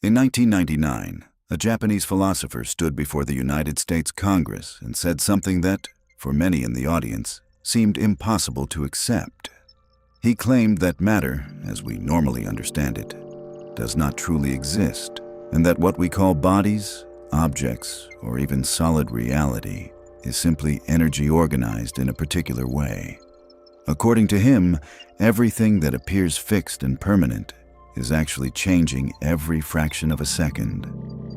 In 1999, a Japanese philosopher stood before the United States Congress and said something that, for many in the audience, seemed impossible to accept. He claimed that matter, as we normally understand it, does not truly exist, and that what we call bodies, objects, or even solid reality is simply energy organized in a particular way. According to him, everything that appears fixed and permanent is actually changing every fraction of a second.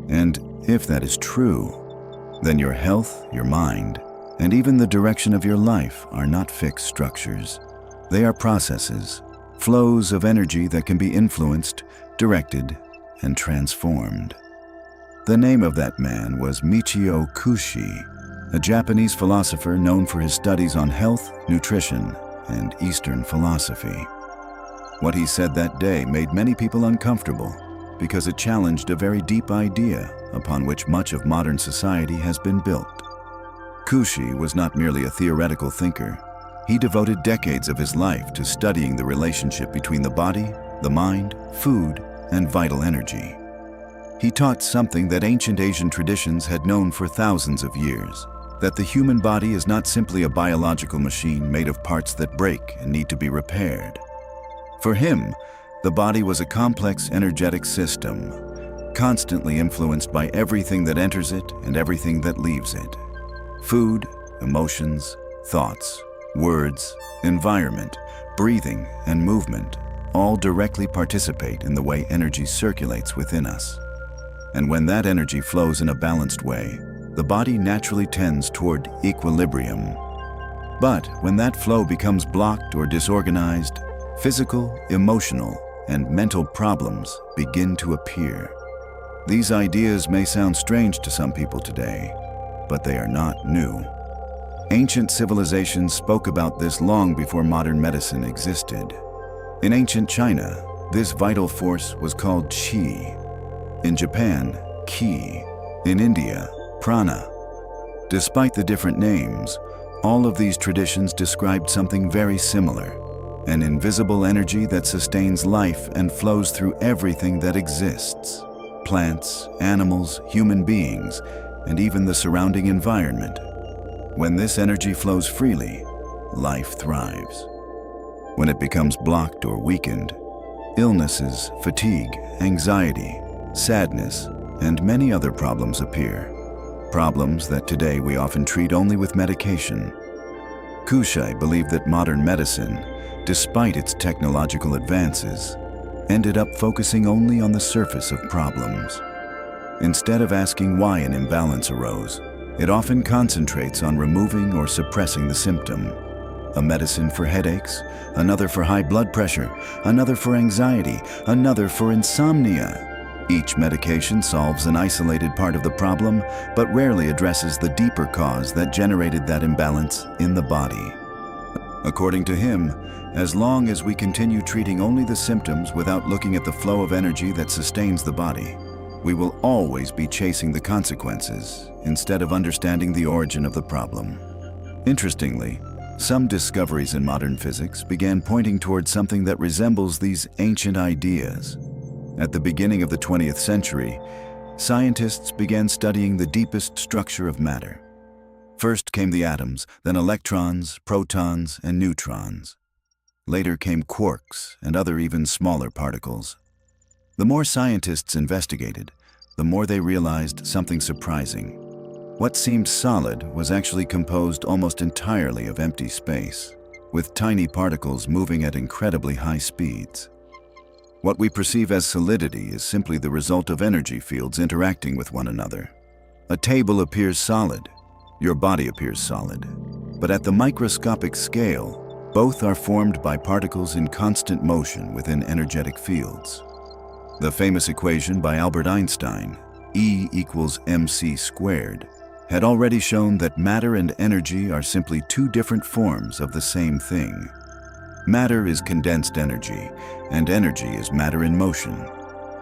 And if that is true, then your health, your mind, and even the direction of your life are not fixed structures. They are processes, flows of energy that can be influenced, directed, and transformed. The name of that man was Michio Kushi, a Japanese philosopher known for his studies on health, nutrition, and Eastern philosophy. What he said that day made many people uncomfortable because it challenged a very deep idea upon which much of modern society has been built. Kushi was not merely a theoretical thinker. He devoted decades of his life to studying the relationship between the body, the mind, food, and vital energy. He taught something that ancient Asian traditions had known for thousands of years, that the human body is not simply a biological machine made of parts that break and need to be repaired. For him, the body was a complex energetic system, constantly influenced by everything that enters it and everything that leaves it. Food, emotions, thoughts, words, environment, breathing, and movement all directly participate in the way energy circulates within us. And when that energy flows in a balanced way, the body naturally tends toward equilibrium. But when that flow becomes blocked or disorganized, physical, emotional, and mental problems begin to appear. These ideas may sound strange to some people today, but they are not new. Ancient civilizations spoke about this long before modern medicine existed. In ancient China, this vital force was called qi. In Japan, ki. In India, prana. Despite the different names, all of these traditions described something very similar: an invisible energy that sustains life and flows through everything that exists. Plants, animals, human beings, and even the surrounding environment. When this energy flows freely, life thrives. When it becomes blocked or weakened, illnesses, fatigue, anxiety, sadness, and many other problems appear. Problems that today we often treat only with medication. Kushi believed that modern medicine, despite its technological advances, ended up focusing only on the surface of problems. Instead of asking why an imbalance arose, it often concentrates on removing or suppressing the symptom. A medicine for headaches, another for high blood pressure, another for anxiety, another for insomnia. Each medication solves an isolated part of the problem, but rarely addresses the deeper cause that generated that imbalance in the body. According to him, as long as we continue treating only the symptoms without looking at the flow of energy that sustains the body, we will always be chasing the consequences instead of understanding the origin of the problem. Interestingly, some discoveries in modern physics began pointing towards something that resembles these ancient ideas. At the beginning of the 20th century, scientists began studying the deepest structure of matter. First came the atoms, then electrons, protons, and neutrons. Later came quarks and other even smaller particles. The more scientists investigated, the more they realized something surprising. What seemed solid was actually composed almost entirely of empty space, with tiny particles moving at incredibly high speeds. What we perceive as solidity is simply the result of energy fields interacting with one another. A table appears solid, your body appears solid, but at the microscopic scale, both are formed by particles in constant motion within energetic fields. The famous equation by Albert Einstein, E equals mc squared, had already shown that matter and energy are simply two different forms of the same thing. Matter is condensed energy, and energy is matter in motion.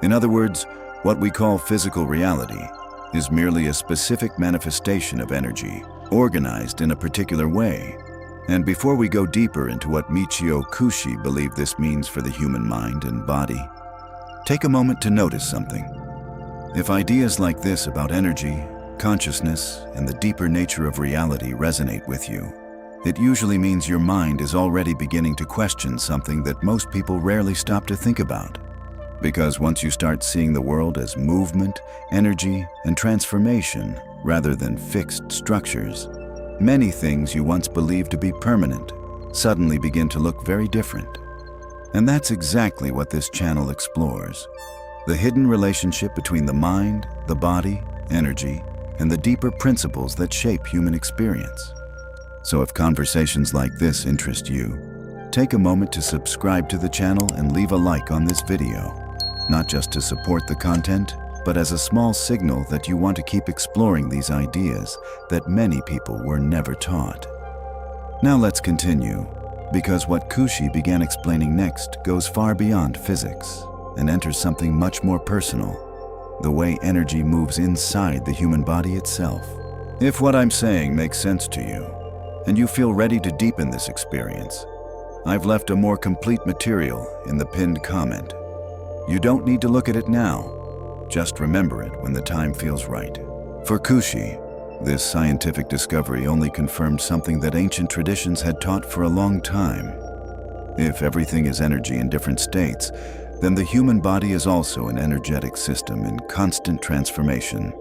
In other words, what we call physical reality is merely a specific manifestation of energy, organized in a particular way. And before we go deeper into what Michio Kushi believed this means for the human mind and body, take a moment to notice something. If ideas like this about energy, consciousness, and the deeper nature of reality resonate with you, it usually means your mind is already beginning to question something that most people rarely stop to think about. Because once you start seeing the world as movement, energy, and transformation rather than fixed structures, many things you once believed to be permanent suddenly begin to look very different. And that's exactly what this channel explores: the hidden relationship between the mind, the body, energy, and the deeper principles that shape human experience. So if conversations like this interest you, take a moment to subscribe to the channel and leave a like on this video, not just to support the content, but as a small signal that you want to keep exploring these ideas that many people were never taught. Now let's continue, because what Kushi began explaining next goes far beyond physics and enters something much more personal: the way energy moves inside the human body itself. If what I'm saying makes sense to you, and you feel ready to deepen this experience, I've left a more complete material in the pinned comment. You don't need to look at it now. Just remember it when the time feels right. For Kushi, this scientific discovery only confirmed something that ancient traditions had taught for a long time. If everything is energy in different states, then the human body is also an energetic system in constant transformation.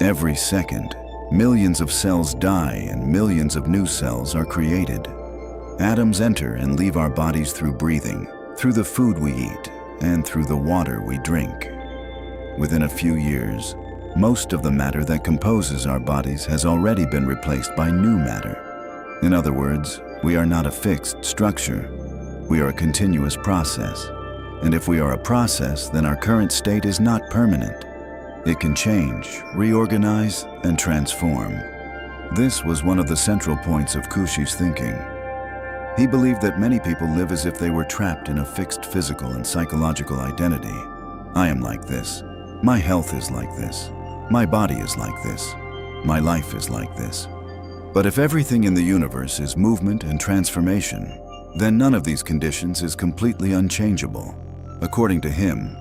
Every second, millions of cells die and millions of new cells are created. Atoms enter and leave our bodies through breathing, through the food we eat, and through the water we drink. Within a few years, most of the matter that composes our bodies has already been replaced by new matter. In other words, we are not a fixed structure. We are a continuous process. And if we are a process, then our current state is not permanent. It can change, reorganize, and transform. This was one of the central points of Kushi's thinking. He believed that many people live as if they were trapped in a fixed physical and psychological identity. I am like this. My health is like this. My body is like this. My life is like this. But if everything in the universe is movement and transformation, then none of these conditions is completely unchangeable. According to him,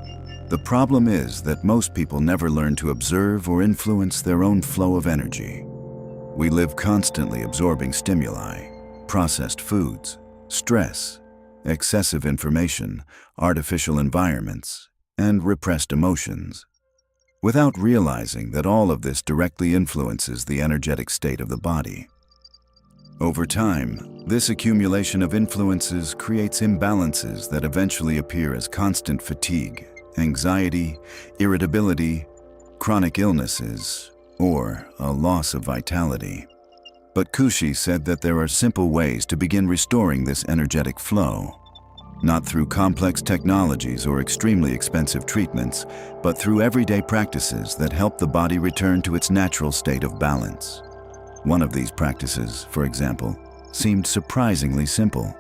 the problem is that most people never learn to observe or influence their own flow of energy. We live constantly absorbing stimuli, processed foods, stress, excessive information, artificial environments, and repressed emotions, without realizing that all of this directly influences the energetic state of the body. Over time, this accumulation of influences creates imbalances that eventually appear as constant fatigue, anxiety, irritability, chronic illnesses, or a loss of vitality. But Kushi said that there are simple ways to begin restoring this energetic flow, not through complex technologies or extremely expensive treatments, but through everyday practices that help the body return to its natural state of balance. One of these practices, for example, seemed surprisingly simple.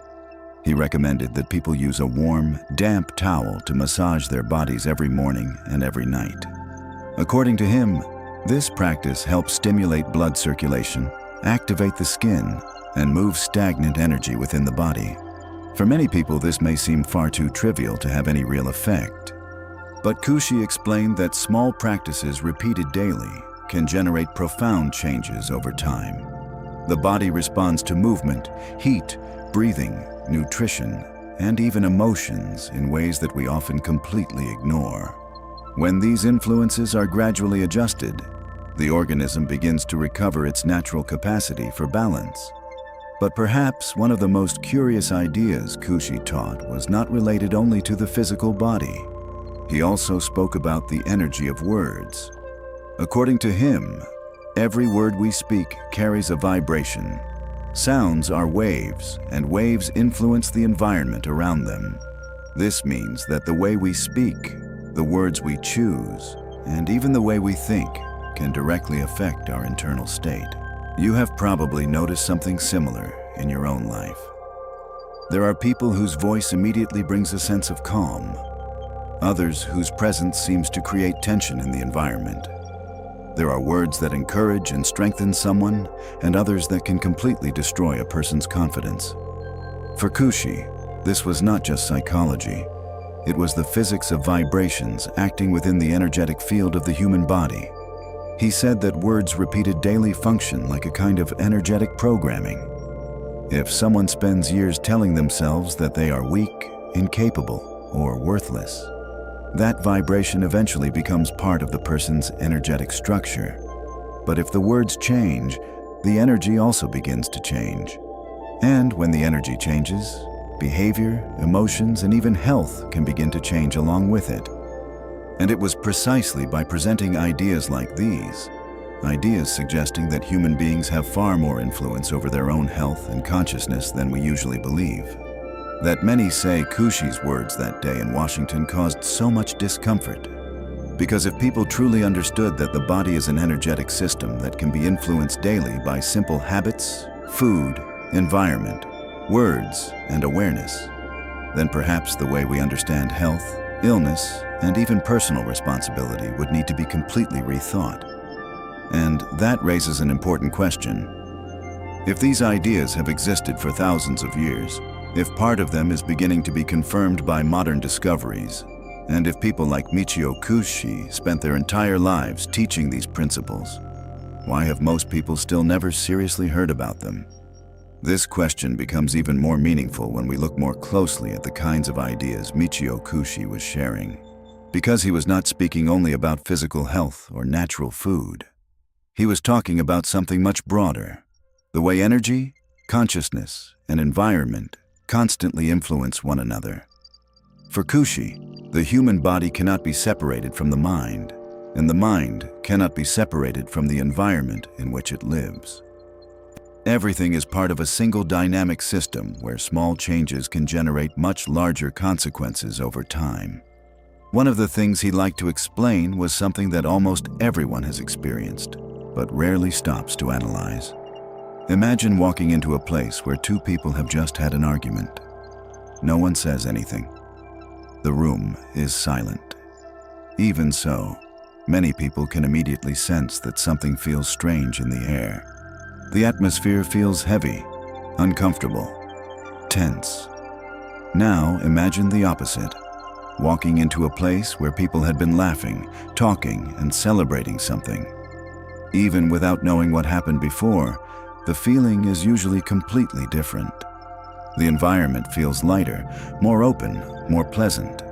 He recommended that people use a warm, damp towel to massage their bodies every morning and every night. According to him, this practice helps stimulate blood circulation, activate the skin, and move stagnant energy within the body. For many people, this may seem far too trivial to have any real effect. But Kushi explained that small practices repeated daily can generate profound changes over time. The body responds to movement, heat, breathing, nutrition, and even emotions in ways that we often completely ignore. When these influences are gradually adjusted, the organism begins to recover its natural capacity for balance. But perhaps one of the most curious ideas Kushi taught was not related only to the physical body. He also spoke about the energy of words. According to him, every word we speak carries a vibration. Sounds are waves, and waves influence the environment around them. This means that the way we speak, the words we choose, and even the way we think can directly affect our internal state. You have probably noticed something similar in your own life. There are people whose voice immediately brings a sense of calm, others whose presence seems to create tension in the environment. There are words that encourage and strengthen someone, and others that can completely destroy a person's confidence. For Kushi, this was not just psychology. It was the physics of vibrations acting within the energetic field of the human body. He said that words repeated daily function like a kind of energetic programming. If someone spends years telling themselves that they are weak, incapable, or worthless, that vibration eventually becomes part of the person's energetic structure. But if the words change, the energy also begins to change. And when the energy changes, behavior, emotions, and even health can begin to change along with it. And it was precisely by presenting ideas like these, ideas suggesting that human beings have far more influence over their own health and consciousness than we usually believe, that many say Kushi's words that day in Washington caused so much discomfort. Because if people truly understood that the body is an energetic system that can be influenced daily by simple habits, food, environment, words, and awareness, then perhaps the way we understand health, illness, and even personal responsibility would need to be completely rethought. And that raises an important question. If these ideas have existed for thousands of years, if part of them is beginning to be confirmed by modern discoveries, and if people like Michio Kushi spent their entire lives teaching these principles, why have most people still never seriously heard about them? This question becomes even more meaningful when we look more closely at the kinds of ideas Michio Kushi was sharing. Because he was not speaking only about physical health or natural food. He was talking about something much broader, the way energy, consciousness, and environment constantly influence one another. For Kushi, the human body cannot be separated from the mind, and the mind cannot be separated from the environment in which it lives. Everything is part of a single dynamic system where small changes can generate much larger consequences over time. One of the things he liked to explain was something that almost everyone has experienced, but rarely stops to analyze. Imagine walking into a place where two people have just had an argument. No one says anything. The room is silent. Even so, many people can immediately sense that something feels strange in the air. The atmosphere feels heavy, uncomfortable, tense. Now imagine the opposite. Walking into a place where people had been laughing, talking, and celebrating something. Even without knowing what happened before, the feeling is usually completely different. The environment feels lighter, more open, more pleasant.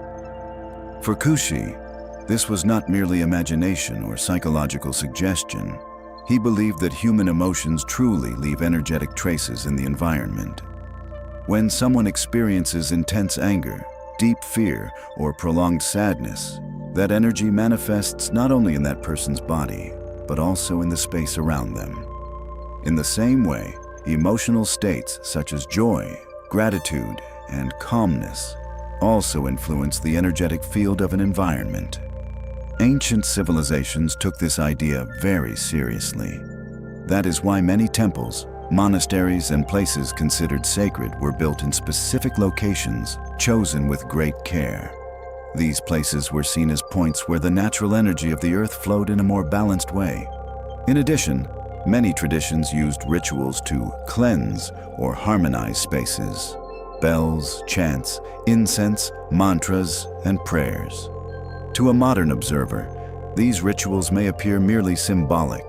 For Kushi, this was not merely imagination or psychological suggestion. He believed that human emotions truly leave energetic traces in the environment. When someone experiences intense anger, deep fear, or prolonged sadness, that energy manifests not only in that person's body, but also in the space around them. In the same way, emotional states such as joy, gratitude, and calmness also influence the energetic field of an environment. Ancient civilizations took this idea very seriously. That is why many temples, monasteries, and places considered sacred were built in specific locations, chosen with great care. These places were seen as points where the natural energy of the earth flowed in a more balanced way. In addition, many traditions used rituals to cleanse or harmonize spaces. Bells, chants, incense, mantras, and prayers. To a modern observer, these rituals may appear merely symbolic,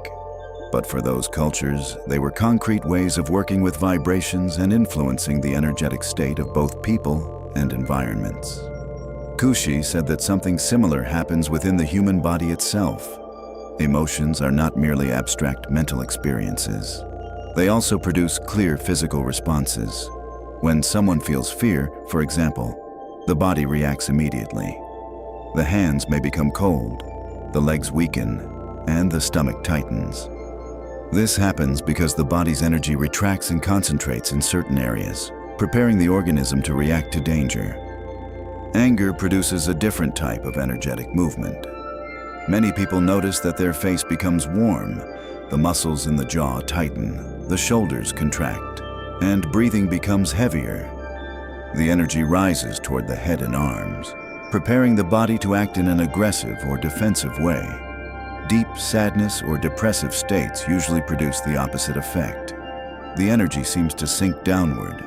but for those cultures, they were concrete ways of working with vibrations and influencing the energetic state of both people and environments. Kushi said that something similar happens within the human body itself. Emotions are not merely abstract mental experiences. They also produce clear physical responses. When someone feels fear, for example, the body reacts immediately. The hands may become cold, the legs weaken, and the stomach tightens. This happens because the body's energy retracts and concentrates in certain areas, preparing the organism to react to danger. Anger produces a different type of energetic movement. Many people notice that their face becomes warm, the muscles in the jaw tighten, the shoulders contract, and breathing becomes heavier. The energy rises toward the head and arms, preparing the body to act in an aggressive or defensive way. Deep sadness or depressive states usually produce the opposite effect. The energy seems to sink downward.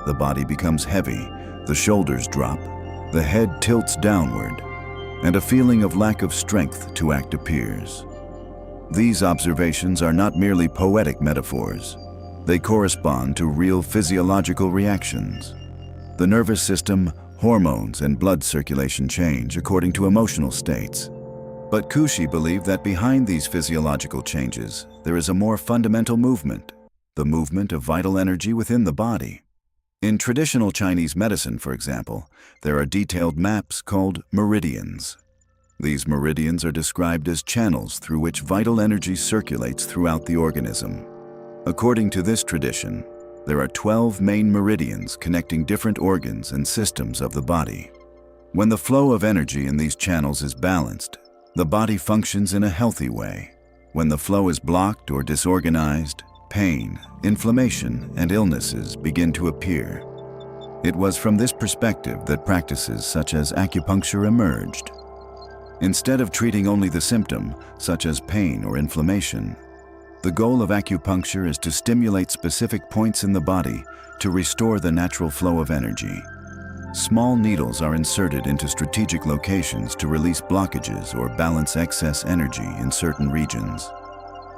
The body becomes heavy, the shoulders drop, the head tilts downward, and a feeling of lack of strength to act appears. These observations are not merely poetic metaphors. They correspond to real physiological reactions. The nervous system, hormones, and blood circulation change according to emotional states. But Kushi believed that behind these physiological changes, there is a more fundamental movement, the movement of vital energy within the body. In traditional Chinese medicine, for example, there are detailed maps called meridians. These meridians are described as channels through which vital energy circulates throughout the organism. According to this tradition, there are 12 main meridians connecting different organs and systems of the body. When the flow of energy in these channels is balanced, the body functions in a healthy way. When the flow is blocked or disorganized, pain, inflammation, and illnesses begin to appear. It was from this perspective that practices such as acupuncture emerged. Instead of treating only the symptom, such as pain or inflammation, the goal of acupuncture is to stimulate specific points in the body to restore the natural flow of energy. Small needles are inserted into strategic locations to release blockages or balance excess energy in certain regions.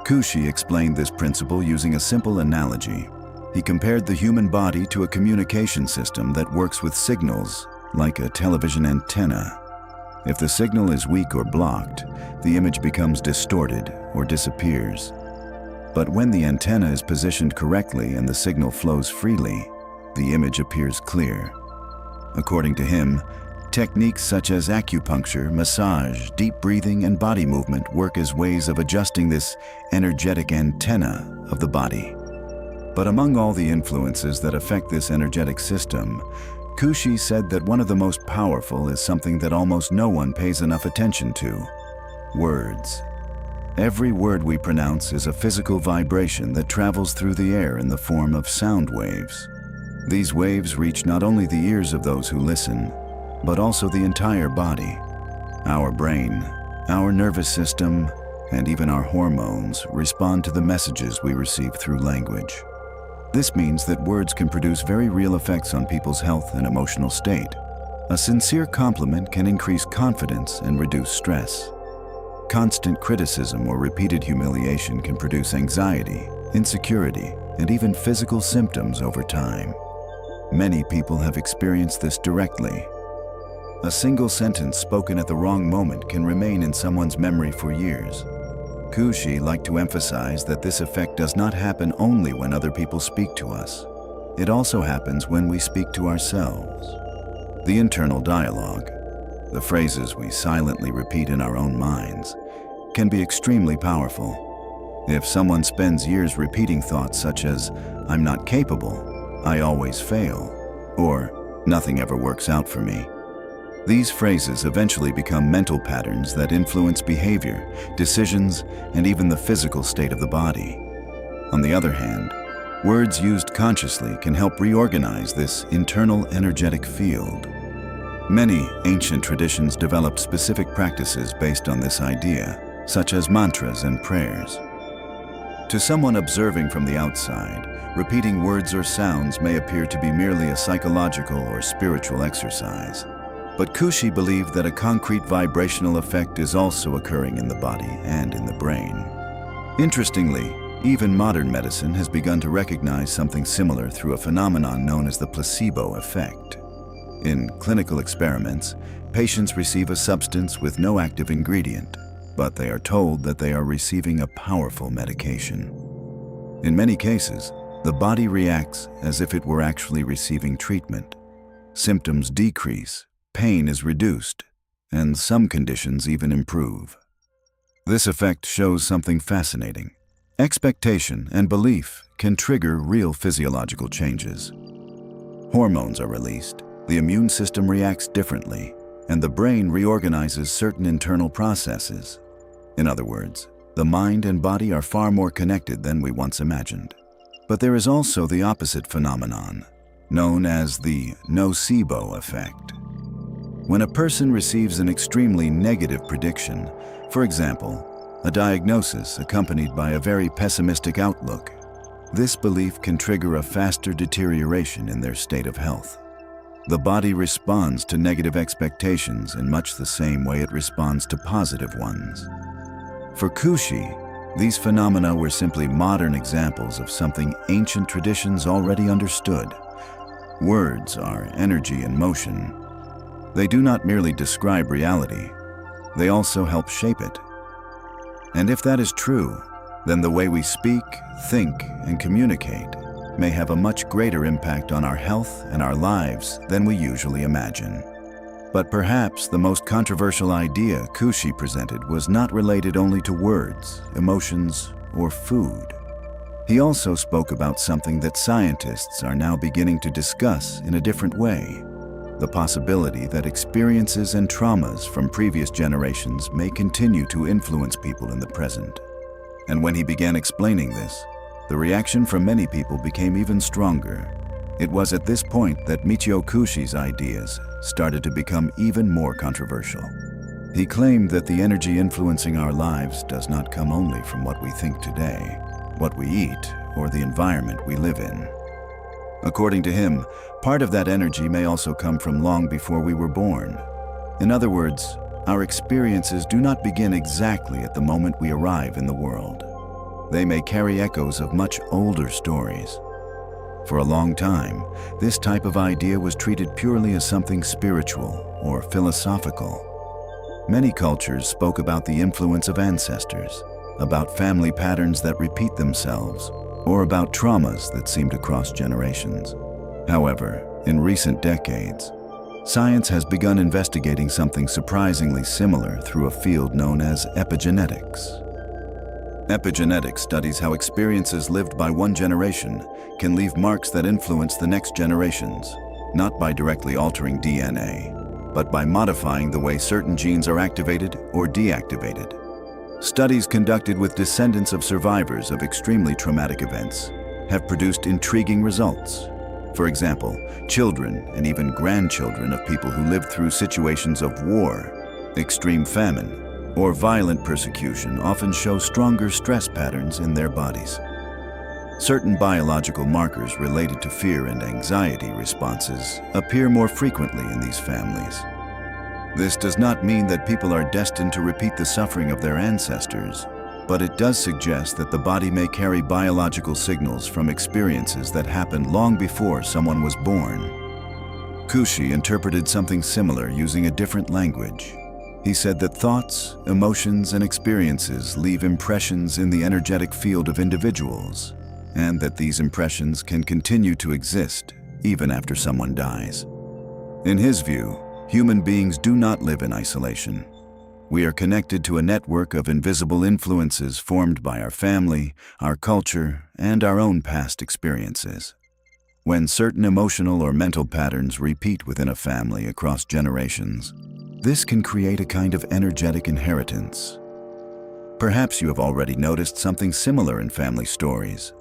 Kushi explained this principle using a simple analogy. He compared the human body to a communication system that works with signals like a television antenna. If the signal is weak or blocked, the image becomes distorted or disappears. But when the antenna is positioned correctly and the signal flows freely, the image appears clear. According to him, techniques such as acupuncture, massage, deep breathing, and body movement work as ways of adjusting this energetic antenna of the body. But among all the influences that affect this energetic system, Kushi said that one of the most powerful is something that almost no one pays enough attention to: words. Every word we pronounce is a physical vibration that travels through the air in the form of sound waves. These waves reach not only the ears of those who listen, but also the entire body. Our brain, our nervous system, and even our hormones respond to the messages we receive through language. This means that words can produce very real effects on people's health and emotional state. A sincere compliment can increase confidence and reduce stress. Constant criticism or repeated humiliation can produce anxiety, insecurity, and even physical symptoms over time. Many people have experienced this directly. A single sentence spoken at the wrong moment can remain in someone's memory for years. Kushi liked to emphasize that this effect does not happen only when other people speak to us. It also happens when we speak to ourselves. The internal dialogue, the phrases we silently repeat in our own minds, can be extremely powerful. If someone spends years repeating thoughts such as, "I'm not capable," "I always fail," or "nothing ever works out for me," these phrases eventually become mental patterns that influence behavior, decisions, and even the physical state of the body. On the other hand, words used consciously can help reorganize this internal energetic field. Many ancient traditions developed specific practices based on this idea, such as mantras and prayers. To someone observing from the outside, repeating words or sounds may appear to be merely a psychological or spiritual exercise. But Kushi believed that a concrete vibrational effect is also occurring in the body and in the brain. Interestingly, even modern medicine has begun to recognize something similar through a phenomenon known as the placebo effect. In clinical experiments, patients receive a substance with no active ingredient, but they are told that they are receiving a powerful medication. In many cases, the body reacts as if it were actually receiving treatment. Symptoms decrease, pain is reduced, and some conditions even improve. This effect shows something fascinating. Expectation and belief can trigger real physiological changes. Hormones are released, the immune system reacts differently, and the brain reorganizes certain internal processes. In other words, the mind and body are far more connected than we once imagined. But there is also the opposite phenomenon, known as the nocebo effect. When a person receives an extremely negative prediction, for example, a diagnosis accompanied by a very pessimistic outlook, this belief can trigger a faster deterioration in their state of health. The body responds to negative expectations in much the same way it responds to positive ones. For Kushi, these phenomena were simply modern examples of something ancient traditions already understood. Words are energy in motion. They do not merely describe reality, they also help shape it. And if that is true, then the way we speak, think, and communicate may have a much greater impact on our health and our lives than we usually imagine. But perhaps the most controversial idea Kushi presented was not related only to words, emotions, or food. He also spoke about something that scientists are now beginning to discuss in a different way: the possibility that experiences and traumas from previous generations may continue to influence people in the present. And when he began explaining this, the reaction from many people became even stronger. It was at this point that Michio Kushi's ideas started to become even more controversial. He claimed that the energy influencing our lives does not come only from what we think today, what we eat, or the environment we live in. According to him, part of that energy may also come from long before we were born. In other words, our experiences do not begin exactly at the moment we arrive in the world. They may carry echoes of much older stories. For a long time, this type of idea was treated purely as something spiritual or philosophical. Many cultures spoke about the influence of ancestors, about family patterns that repeat themselves, or about traumas that seem to cross generations. However, in recent decades, science has begun investigating something surprisingly similar through a field known as epigenetics. Epigenetics studies how experiences lived by one generation can leave marks that influence the next generations, not by directly altering DNA, but by modifying the way certain genes are activated or deactivated. Studies conducted with descendants of survivors of extremely traumatic events have produced intriguing results. For example, children and even grandchildren of people who lived through situations of war, extreme famine, or violent persecution often show stronger stress patterns in their bodies. Certain biological markers related to fear and anxiety responses appear more frequently in these families. This does not mean that people are destined to repeat the suffering of their ancestors, but it does suggest that the body may carry biological signals from experiences that happened long before someone was born. Kushi interpreted something similar using a different language. He said that thoughts, emotions, and experiences leave impressions in the energetic field of individuals, and that these impressions can continue to exist even after someone dies. In his view, human beings do not live in isolation. We are connected to a network of invisible influences formed by our family, our culture, and our own past experiences. When certain emotional or mental patterns repeat within a family across generations, this can create a kind of energetic inheritance. Perhaps you have already noticed something similar in family stories.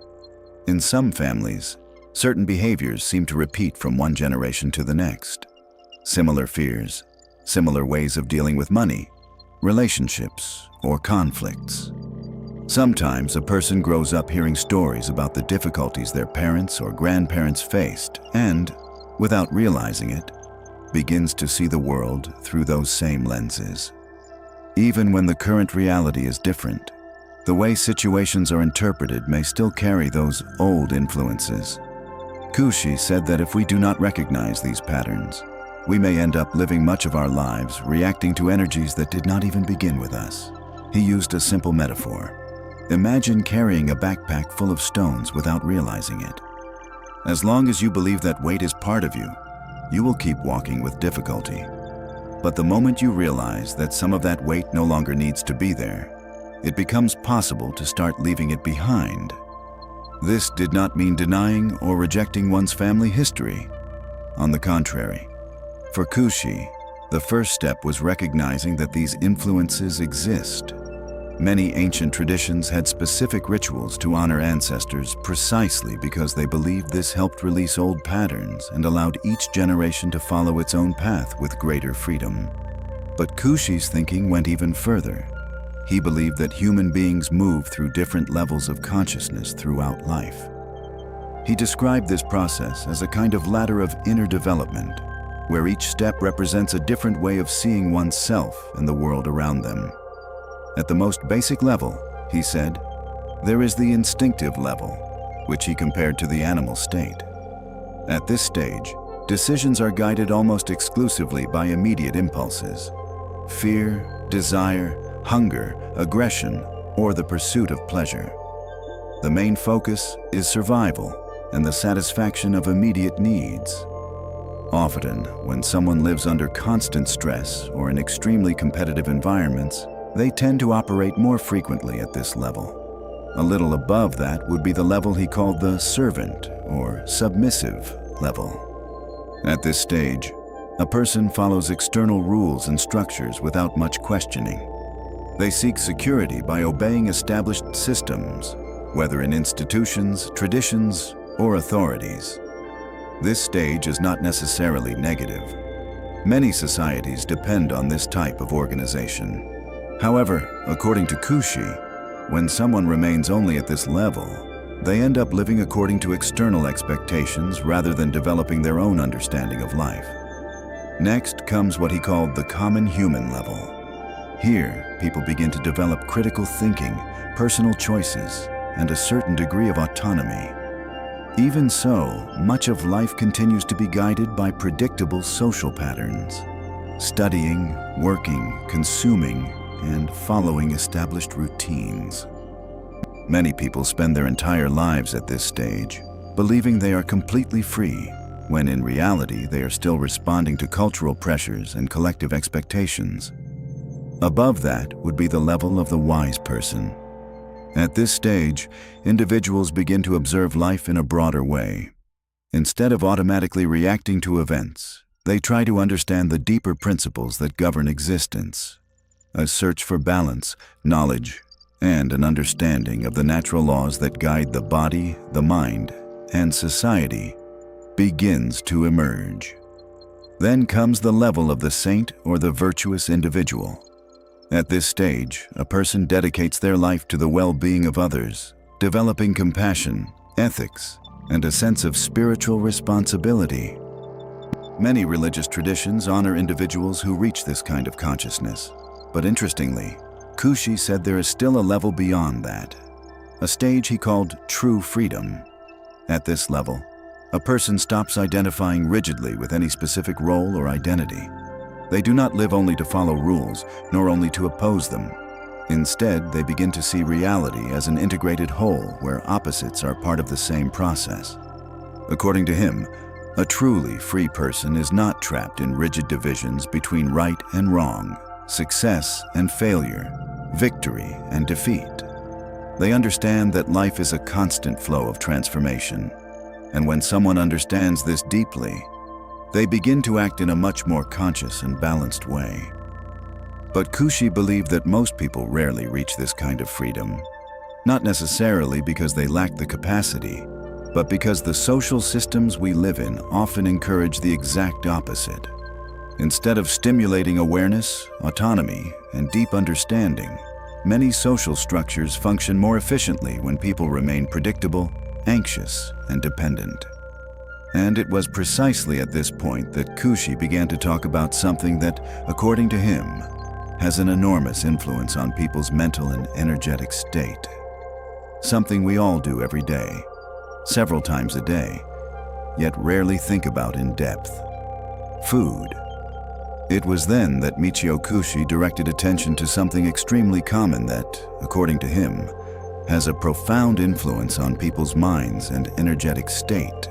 In some families, certain behaviors seem to repeat from one generation to the next. Similar fears, similar ways of dealing with money, relationships, or conflicts. Sometimes a person grows up hearing stories about the difficulties their parents or grandparents faced and, without realizing it, begins to see the world through those same lenses. Even when the current reality is different, the way situations are interpreted may still carry those old influences. Kushi said that if we do not recognize these patterns, we may end up living much of our lives reacting to energies that did not even begin with us. He used a simple metaphor. Imagine carrying a backpack full of stones without realizing it. As long as you believe that weight is part of you, you will keep walking with difficulty. But the moment you realize that some of that weight no longer needs to be there, it becomes possible to start leaving it behind. This did not mean denying or rejecting one's family history. On the contrary, for Kushi, the first step was recognizing that these influences exist. Many ancient traditions had specific rituals to honor ancestors precisely because they believed this helped release old patterns and allowed each generation to follow its own path with greater freedom. But Kushi's thinking went even further. He believed that human beings move through different levels of consciousness throughout life. He described this process as a kind of ladder of inner development, where each step represents a different way of seeing oneself and the world around them. At the most basic level, he said, there is the instinctive level, which he compared to the animal state. At this stage, decisions are guided almost exclusively by immediate impulses: fear, desire, hunger, aggression, or the pursuit of pleasure. The main focus is survival and the satisfaction of immediate needs. Often, when someone lives under constant stress or in extremely competitive environments, they tend to operate more frequently at this level. A little above that would be the level he called the servant or submissive level. At this stage, a person follows external rules and structures without much questioning. They seek security by obeying established systems, whether in institutions, traditions, or authorities. This stage is not necessarily negative. Many societies depend on this type of organization. However, according to Kushi, when someone remains only at this level, they end up living according to external expectations rather than developing their own understanding of life. Next comes what he called the common human level. Here, people begin to develop critical thinking, personal choices, and a certain degree of autonomy. Even so, much of life continues to be guided by predictable social patterns: studying, working, consuming, and following established routines. Many people spend their entire lives at this stage, believing they are completely free, when in reality they are still responding to cultural pressures and collective expectations. Above that would be the level of the wise person. At this stage, individuals begin to observe life in a broader way. Instead of automatically reacting to events, they try to understand the deeper principles that govern existence. A search for balance, knowledge, and an understanding of the natural laws that guide the body, the mind, and society begins to emerge. Then comes the level of the saint or the virtuous individual. At this stage, a person dedicates their life to the well-being of others, developing compassion, ethics, and a sense of spiritual responsibility. Many religious traditions honor individuals who reach this kind of consciousness. But interestingly, Kushi said there is still a level beyond that, a stage he called true freedom. At this level, a person stops identifying rigidly with any specific role or identity. They do not live only to follow rules, nor only to oppose them. Instead, they begin to see reality as an integrated whole where opposites are part of the same process. According to him, a truly free person is not trapped in rigid divisions between right and wrong, success and failure, victory and defeat. They understand that life is a constant flow of transformation, and when someone understands this deeply, they begin to act in a much more conscious and balanced way. But Kushi believed that most people rarely reach this kind of freedom, not necessarily because they lack the capacity, but because the social systems we live in often encourage the exact opposite. Instead of stimulating awareness, autonomy, and deep understanding, many social structures function more efficiently when people remain predictable, anxious, and dependent. And it was precisely at this point that Kushi began to talk about something that, according to him, has an enormous influence on people's mental and energetic state. Something we all do every day, several times a day, yet rarely think about in depth: food. It was then that Michio Kushi directed attention to something extremely common that, according to him, has a profound influence on people's minds and energetic state: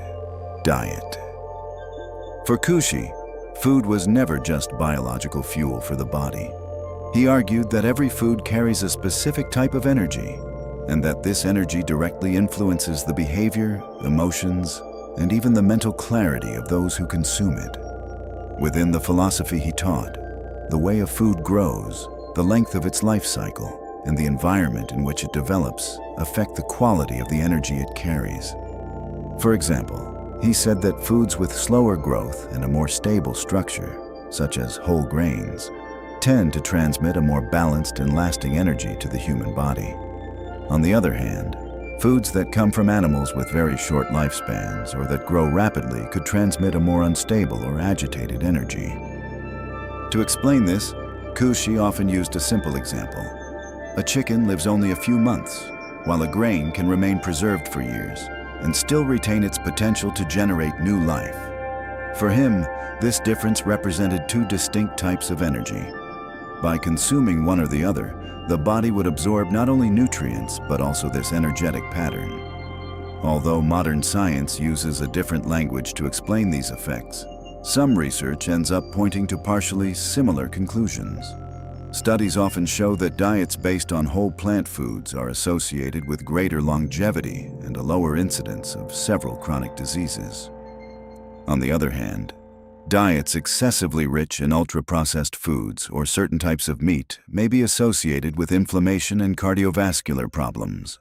diet. For Kushi, food was never just biological fuel for the body. He argued that every food carries a specific type of energy, and that this energy directly influences the behavior, emotions, and even the mental clarity of those who consume it. Within the philosophy he taught, the way a food grows, the length of its life cycle, and the environment in which it develops affect the quality of the energy it carries. For example, he said that foods with slower growth and a more stable structure, such as whole grains, tend to transmit a more balanced and lasting energy to the human body. On the other hand, Foods that come from animals with very short lifespans or that grow rapidly could transmit a more unstable or agitated energy. To explain this, Kushi often used a simple example. A chicken lives only a few months, while a grain can remain preserved for years and still retain its potential to generate new life. For him, this difference represented two distinct types of energy. By consuming one or the other, the body would absorb not only nutrients, but also this energetic pattern. Although modern science uses a different language to explain these effects, some research ends up pointing to partially similar conclusions. Studies often show that diets based on whole plant foods are associated with greater longevity and a lower incidence of several chronic diseases. On the other hand, diets excessively rich in ultra-processed foods or certain types of meat may be associated with inflammation and cardiovascular problems.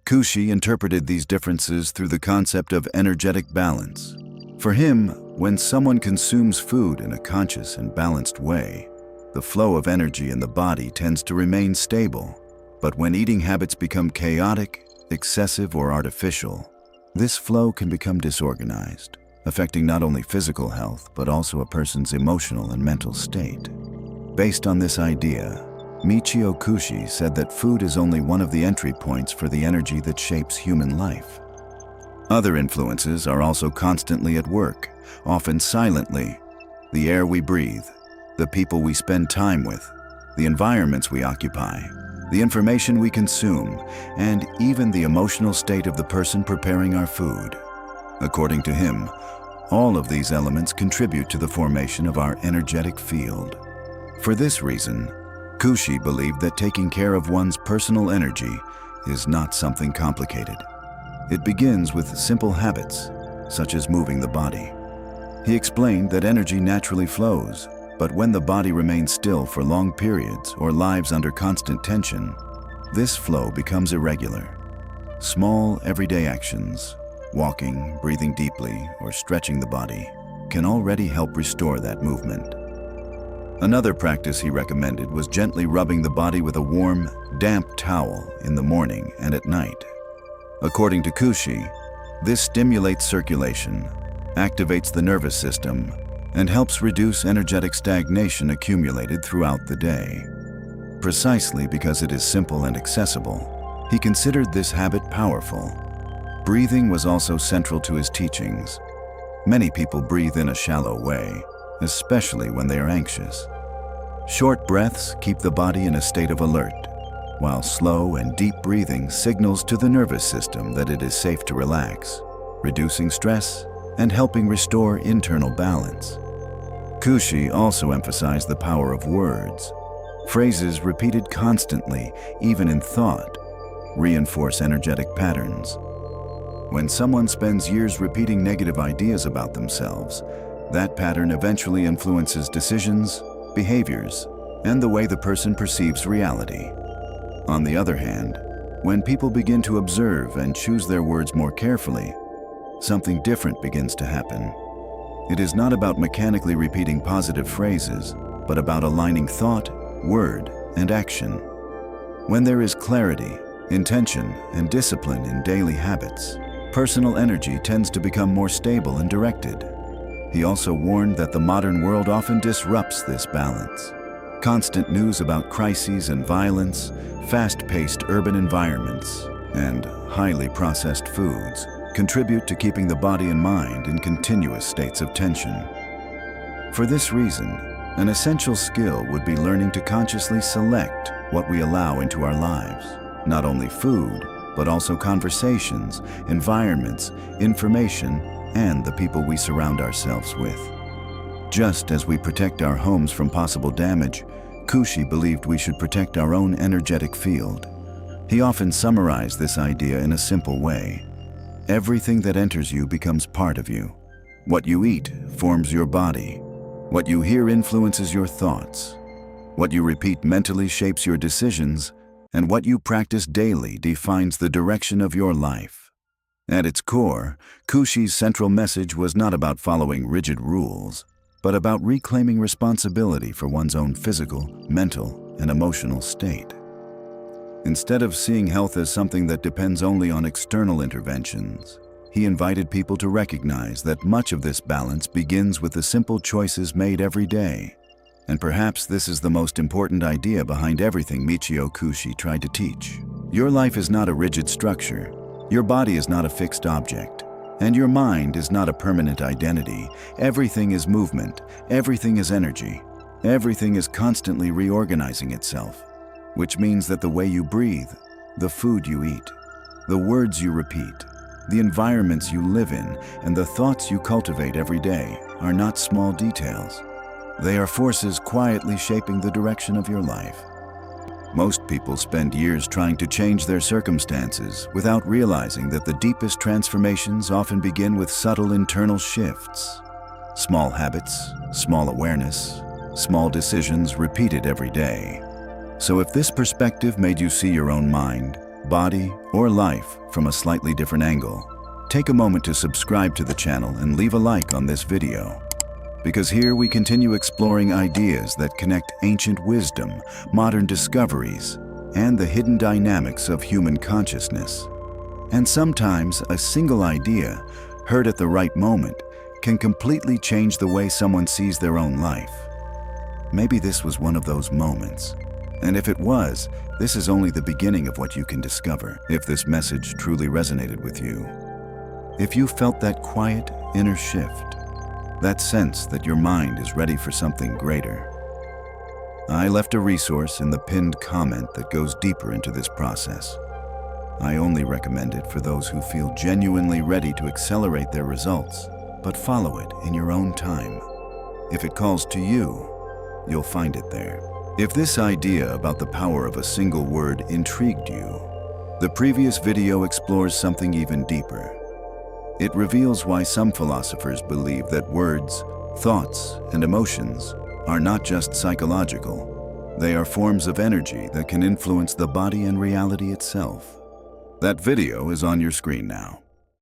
Kushi interpreted these differences through the concept of energetic balance. For him, when someone consumes food in a conscious and balanced way, the flow of energy in the body tends to remain stable. But when eating habits become chaotic, excessive, or artificial, this flow can become disorganized, affecting not only physical health, but also a person's emotional and mental state. Based on this idea, Michio Kushi said that food is only one of the entry points for the energy that shapes human life. Other influences are also constantly at work, often silently. The air we breathe, the people we spend time with, the environments we occupy, the information we consume, and even the emotional state of the person preparing our food. According to him, all of these elements contribute to the formation of our energetic field. For this reason, Kushi believed that taking care of one's personal energy is not something complicated. It begins with simple habits, such as moving the body. He explained that energy naturally flows, but when the body remains still for long periods or lives under constant tension, this flow becomes irregular. Small, everyday actions, walking, breathing deeply, or stretching the body, can already help restore that movement. Another practice he recommended was gently rubbing the body with a warm, damp towel in the morning and at night. According to Kushi, this stimulates circulation, activates the nervous system, and helps reduce energetic stagnation accumulated throughout the day. Precisely because it is simple and accessible, he considered this habit powerful. Breathing was also central to his teachings. Many people breathe in a shallow way, especially when they are anxious. Short breaths keep the body in a state of alert, while slow and deep breathing signals to the nervous system that it is safe to relax, reducing stress and helping restore internal balance. Kushi also emphasized the power of words. Phrases repeated constantly, even in thought, reinforce energetic patterns. When someone spends years repeating negative ideas about themselves, that pattern eventually influences decisions, behaviors, and the way the person perceives reality. On the other hand, when people begin to observe and choose their words more carefully, something different begins to happen. It is not about mechanically repeating positive phrases, but about aligning thought, word, and action. When there is clarity, intention, and discipline in daily habits, personal energy tends to become more stable and directed. He also warned that the modern world often disrupts this balance. Constant news about crises and violence, fast-paced urban environments, and highly processed foods contribute to keeping the body and mind in continuous states of tension. For this reason, an essential skill would be learning to consciously select what we allow into our lives. Not only food, but also conversations, environments, information, and the people we surround ourselves with. Just as we protect our homes from possible damage, Kushi believed we should protect our own energetic field. He often summarized this idea in a simple way. Everything that enters you becomes part of you. What you eat forms your body. What you hear influences your thoughts. What you repeat mentally shapes your decisions, and what you practice daily defines the direction of your life. At its core, Kushi's central message was not about following rigid rules, but about reclaiming responsibility for one's own physical, mental, and emotional state. Instead of seeing health as something that depends only on external interventions, he invited people to recognize that much of this balance begins with the simple choices made every day. And perhaps this is the most important idea behind everything Michio Kushi tried to teach. Your life is not a rigid structure. Your body is not a fixed object. And your mind is not a permanent identity. Everything is movement. Everything is energy. Everything is constantly reorganizing itself, which means that the way you breathe, the food you eat, the words you repeat, the environments you live in, and the thoughts you cultivate every day are not small details. They are forces quietly shaping the direction of your life. Most people spend years trying to change their circumstances without realizing that the deepest transformations often begin with subtle internal shifts. Small habits, small awareness, small decisions repeated every day. So if this perspective made you see your own mind, body, or life from a slightly different angle, take a moment to subscribe to the channel and leave a like on this video. Because here we continue exploring ideas that connect ancient wisdom, modern discoveries, and the hidden dynamics of human consciousness. And sometimes a single idea, heard at the right moment, can completely change the way someone sees their own life. Maybe this was one of those moments. And if it was, this is only the beginning of what you can discover. If this message truly resonated with you, if you felt that quiet inner shift, that sense that your mind is ready for something greater, I left a resource in the pinned comment that goes deeper into this process. I only recommend it for those who feel genuinely ready to accelerate their results, but follow it in your own time. If it calls to you, you'll find it there. If this idea about the power of a single word intrigued you, the previous video explores something even deeper. It reveals why some philosophers believe that words, thoughts, and emotions are not just psychological. They are forms of energy that can influence the body and reality itself. That video is on your screen now.